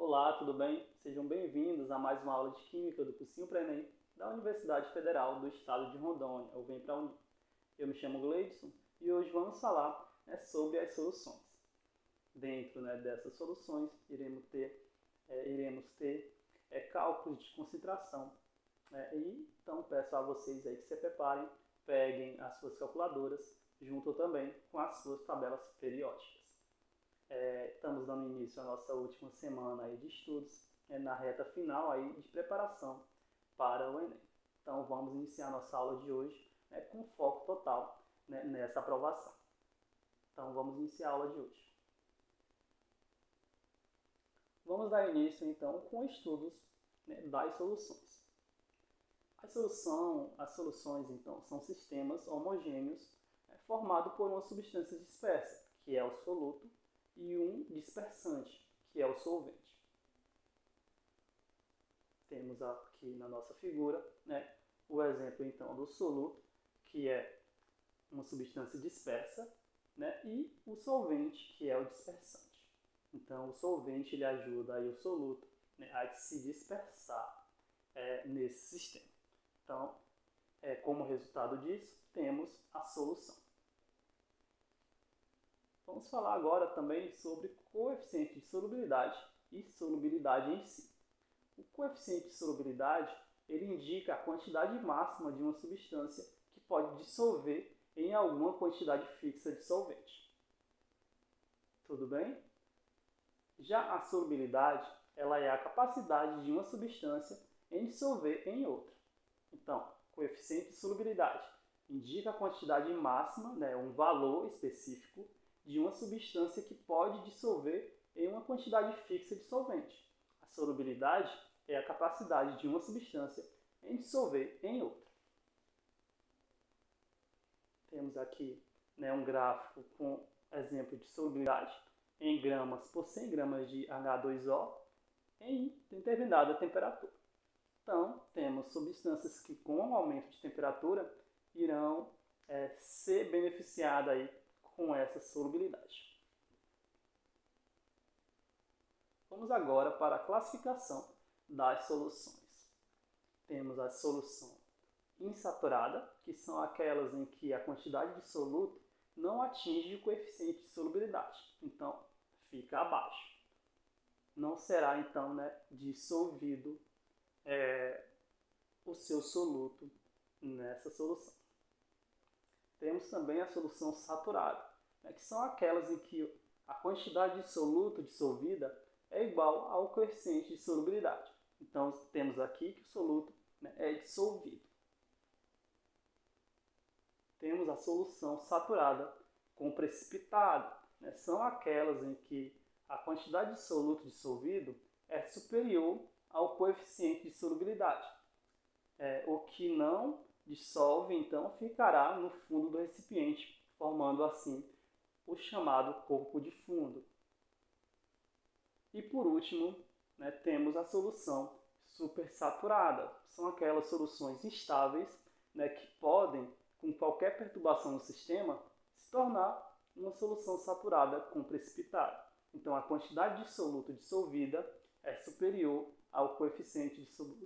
Olá, tudo bem? Sejam bem-vindos a mais uma aula de Química do Cursinho Pré-ENEM da Universidade Federal do Estado de Rondônia, ou Vem Pra Unir. Eu me chamo Gleidson e hoje vamos falar sobre as soluções. Dentro dessas soluções, iremos ter cálculos de concentração. Então peço a vocês aí que se preparem, peguem as suas calculadoras, junto também com as suas tabelas periódicas. Estamos dando início à nossa última semana aí de estudos, na reta final aí de preparação para o Enem. Então vamos iniciar nossa aula de hoje com foco total nessa aprovação. Então vamos iniciar a aula de hoje. Vamos dar início então com estudos das soluções. As soluções então são sistemas homogêneos formados por uma substância dispersa, que é o soluto, e um dispersante, que é o solvente. Temos aqui na nossa figura o exemplo então do soluto, que é uma substância dispersa, e o solvente, que é o dispersante. Então o solvente ele ajuda aí o soluto a se dispersar nesse sistema. Então, como resultado disso, temos a solução. Vamos falar agora também sobre coeficiente de solubilidade e solubilidade em si. O coeficiente de solubilidade ele indica a quantidade máxima de uma substância que pode dissolver em alguma quantidade fixa de solvente. Tudo bem? Já a solubilidade ela é a capacidade de uma substância em dissolver em outra. Então, coeficiente de solubilidade indica a quantidade máxima, um valor específico de uma substância que pode dissolver em uma quantidade fixa de solvente. A solubilidade é a capacidade de uma substância em dissolver em outra. Temos aqui um gráfico com exemplo de solubilidade em gramas por 100 gramas de H2O em determinada temperatura. Então, temos substâncias que com o aumento de temperatura irão ser beneficiadas aí com essa solubilidade. Vamos agora para a classificação das soluções. Temos a solução insaturada, que são aquelas em que a quantidade de soluto não atinge o coeficiente de solubilidade, então fica abaixo. Não será então dissolvido o seu soluto nessa solução. Temos também a solução saturada, que são aquelas em que a quantidade de soluto dissolvida é igual ao coeficiente de solubilidade. Então, temos aqui que o soluto é dissolvido. Temos a solução saturada com precipitado. São aquelas em que a quantidade de soluto dissolvido é superior ao coeficiente de solubilidade. O que não dissolve, então, ficará no fundo do recipiente, formando assim o chamado corpo de fundo. E por último, temos a solução supersaturada. São aquelas soluções instáveis que podem, com qualquer perturbação no sistema, se tornar uma solução saturada com precipitado. Então, a quantidade de soluto dissolvida é superior ao coeficiente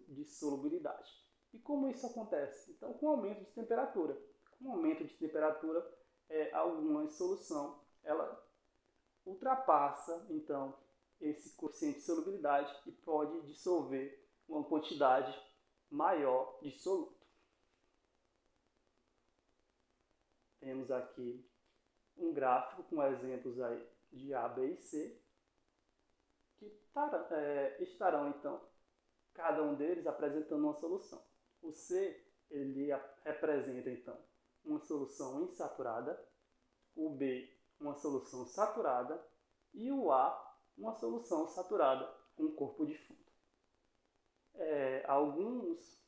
de solubilidade. E como isso acontece? Então, com aumento de temperatura. Com aumento de temperatura, alguma solução ela ultrapassa, então, esse coeficiente de solubilidade e pode dissolver uma quantidade maior de soluto. Temos aqui um gráfico com exemplos aí de A, B e C, que estarão, então, cada um deles apresentando uma solução. O C, ele representa, então, uma solução insaturada, o B, uma solução saturada, e o A, uma solução saturada com corpo de fundo. Alguns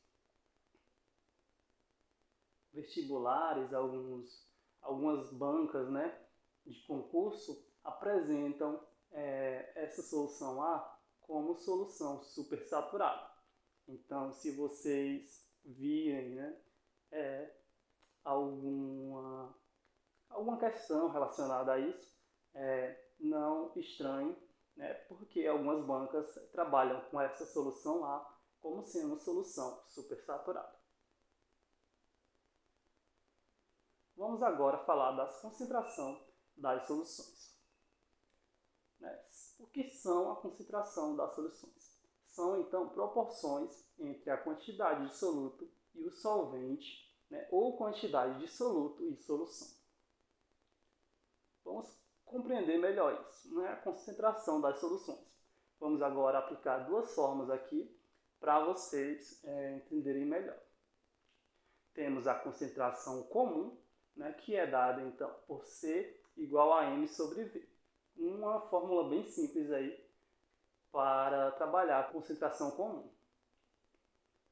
vestibulares, algumas bancas de concurso apresentam essa solução A como solução supersaturada. Então, se vocês virem alguma questão relacionada a isso, não estranhe, né, porque algumas bancas trabalham com essa solução lá como sendo uma solução supersaturada. Vamos agora falar da concentração das soluções. O que são a concentração das soluções? São, então, proporções entre a quantidade de soluto e o solvente, né, ou quantidade de soluto e solução. Vamos compreender melhor isso, né, a concentração das soluções. Vamos agora aplicar duas formas aqui para vocês entenderem melhor. Temos a concentração comum, né, que é dada, então, por C igual a M sobre V. Uma fórmula bem simples aí para trabalhar a concentração comum,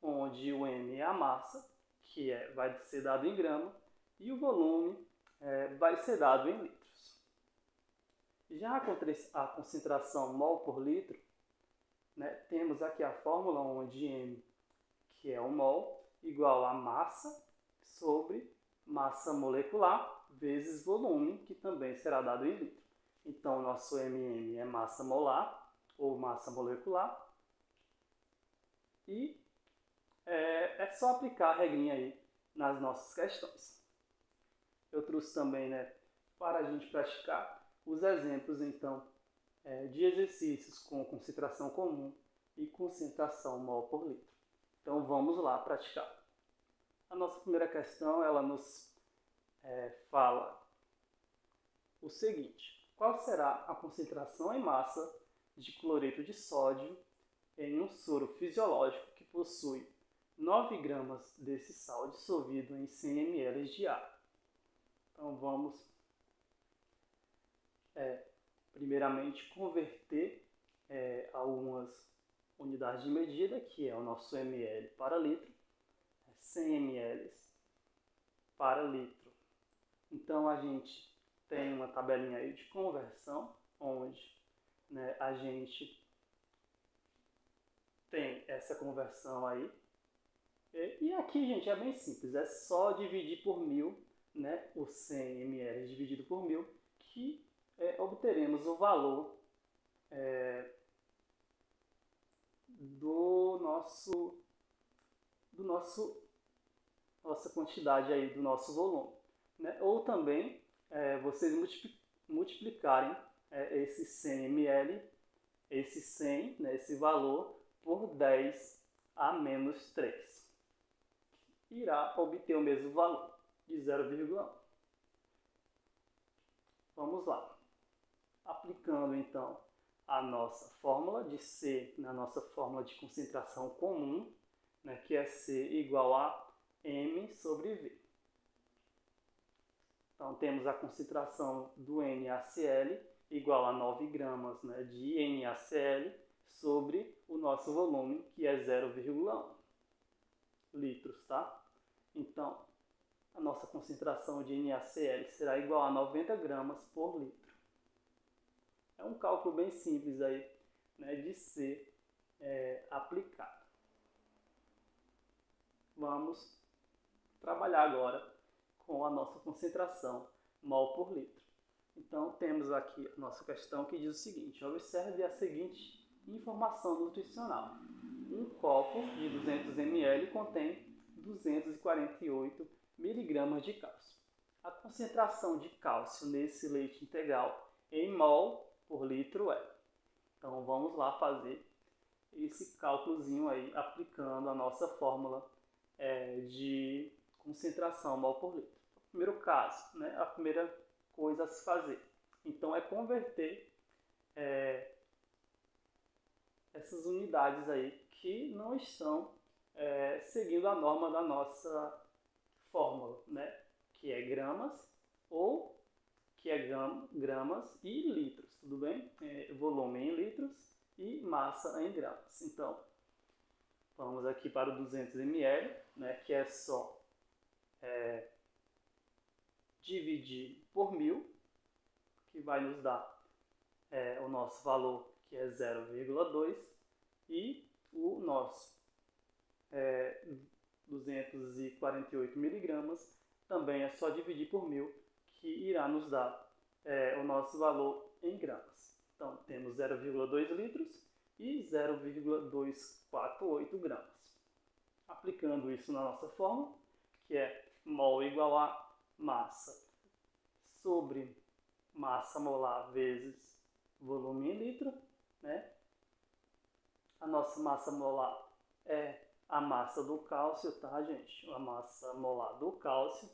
onde o M é a massa, que vai ser dado em grama, e o volume vai ser dado em litros. Já a concentração mol por litro, né, temos aqui a fórmula onde M, que é o mol, igual a massa sobre massa molecular vezes volume, que também será dado em litro. Então, nosso MM é massa molar, ou massa molecular. E é só aplicar a regrinha aí nas nossas questões. Eu trouxe também, né, para a gente praticar os exemplos, então, de exercícios com concentração comum e concentração mol por litro. Então, vamos lá praticar. A nossa primeira questão, ela nos fala o seguinte: qual será a concentração em massa de cloreto de sódio em um soro fisiológico que possui 9 gramas desse sal dissolvido em 100 ml de água? Então vamos primeiramente converter algumas unidades de medida, que é o nosso ml para litro, 100 ml para litro. Então a gente tem uma tabelinha aí de conversão, onde, né, a gente tem essa conversão aí. E aqui, gente, é bem simples, é só dividir por 1000, né, o 100 ml dividido por 1000, que obteremos o valor nossa quantidade aí, do nosso volume, né? Ou também vocês multiplicarem esse 100 ml, esse 100, né, esse valor, por 10 a menos 3. Irá obter o mesmo valor, de 0,1. Vamos lá. Aplicando, então, a nossa fórmula de C na nossa fórmula de concentração comum, né, que é C igual a M sobre V. Então, temos a concentração do NaCl igual a 9 gramas, né, de NaCl sobre o nosso volume, que é 0,1 litros, tá? Então, a nossa concentração de NaCl será igual a 90 gramas por litro. É um cálculo bem simples aí, né, de ser aplicado. Vamos trabalhar agora com a nossa concentração mol por litro. Então, temos aqui a nossa questão que diz o seguinte: observe a seguinte informação nutricional. Um copo de 200 ml contém 248 mg de cálcio. A concentração de cálcio nesse leite integral em mol por litro é. Então, vamos lá fazer esse cálculozinho aí, aplicando a nossa fórmula de concentração mol por litro. Primeiro caso, né, a primeira coisa a se fazer, então, é converter essas unidades aí que não estão seguindo a norma da nossa fórmula, né, que é gramas, ou que é gramas e litros, tudo bem? Volume em litros e massa em gramas. Então, vamos aqui para o 200 ml, né, que é só dividir por 1000, que vai nos dar o nosso valor, que é 0,2, e o nosso 248 miligramas também é só dividir por 1000, que irá nos dar o nosso valor em gramas. Então, temos 0,2 litros e 0,248 gramas. Aplicando isso na nossa fórmula, que é mol igual a massa sobre massa molar vezes volume em litro, né? A nossa massa molar é a massa do cálcio, tá, gente? A massa molar do cálcio,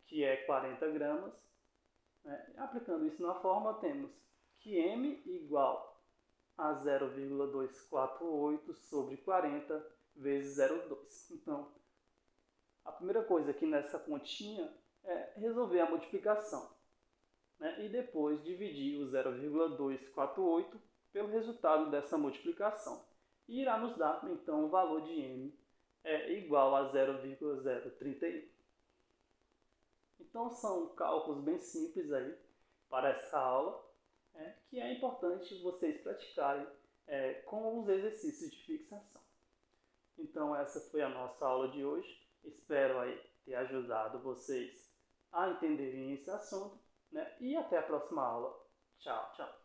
que é 40 gramas. Né? Aplicando isso na fórmula, temos que M igual a 0,248 sobre 40 vezes 0,2. Então, a primeira coisa aqui nessa continha é resolver a multiplicação, né? E depois dividir o 0,248 pelo resultado dessa multiplicação. E irá nos dar, então, o valor de M é igual a 0,031. Então, são cálculos bem simples aí para essa aula, que é importante vocês praticarem com os exercícios de fixação. Então, essa foi a nossa aula de hoje. Espero aí ter ajudado vocês a entenderem esse assunto, né? E até a próxima aula. Tchau, tchau.